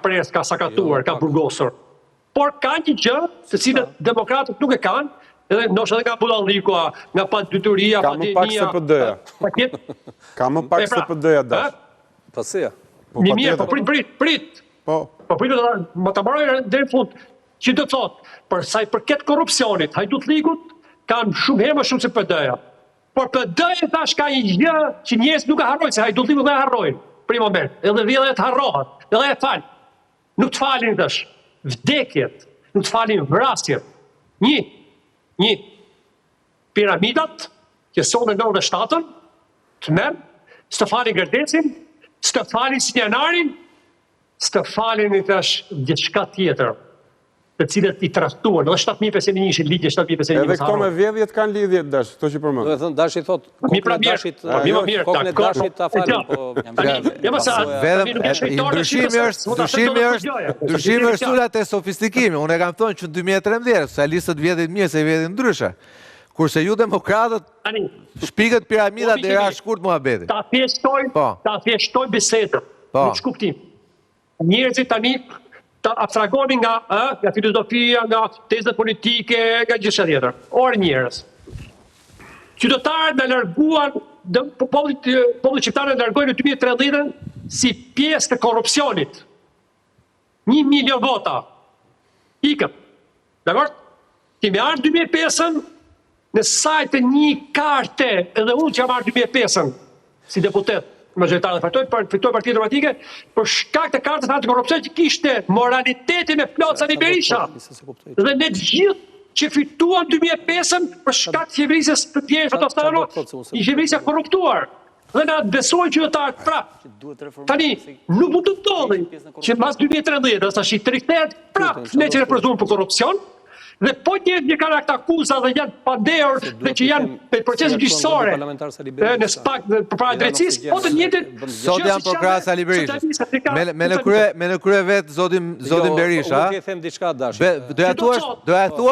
pres, ka sakatuar, ka burgosur. Por ka një gjë, se cilët demokratët nuk e kanë, edhe ndoshta edhe nga Bullalliku, nga padyturia, pandemia. Ka më pak se PD-ja. Ka më pak se PD-ja, Dash. Pasia. Një mirë, po prit. Po prit, më të marroj deri në fund, që do të thotë, për sa i përket korrupsionit, Hajdutligut kanë shumë herë më shumë se PD-ja. Por PD-ja tash ka një gjë që njerëzit nuk e harrojnë, se Hajdutligut dhe e harrojnë, për një moment. Edhe vjedhja të harrohet, edhe e fal. Nuk të falin tash vdekjet, nuk të falin vrasjet. Një, piramidat, që sonë në 97-ën, të merë, së të falin Gërdesin, së të falin Sinjanarin, së të falin i tash gjithçka tjetër, të cilët i traktuan, edhe 7.501 ishin ligje, 7.501 edhe këto me vjedhjet kanë lidhje, Dash, këto që përmend. Do të thënë, Dashi thot, kokën e Dashit ta falin, po... Ndryshimi është sulat e sofistikimi. Unë e kam thonë që në 2013, socialistët vjedhin mirë se vjedhin ndryshe. Kurse ju demokratët shpikët piramida dhe ra shkurt muhabetin. Ta thjeshtoj bisedën, në shkuptim. Njerëzit tani të abstragoni nga filozofia, nga tezët politike, nga gjithë tjetër. Orë njerëz. Qytetarët me larguan, populli shqiptar e largojnë në 2013 si pjesë të korrupsionit. 1 milion vota. Ikëm. Dakor? Kemi ardhur 2005-ën në sajtë një karte, edhe unë që jam ardhur 2005-ën si deputet majoritar dhe fitoj Partinë Demokratike, për shkak të kartës antikorrupsion që kishte moralitetin e plot Sali Berisha. Dhe ne gjithë që fituan 2005-ën për shkak të qeverisjes të Tjerë Fotostano, një qeverisje korruptuar. Dhe na besojnë qytetarët prap. Tani, nuk mund të ndodhi që mas 2013, tash i rikthehet prap ne që reprezentojmë për korrupsion, dhe po njerëzit që kanë ata akuza dhe janë pandehur dhe që janë në procesin gjyqësore në SPAK përpara drejtësisë, po të njëjtën sot janë për krah Sali Berisha. Me në krye vet zotin Berisha. Unë them diçka Dash. Do ja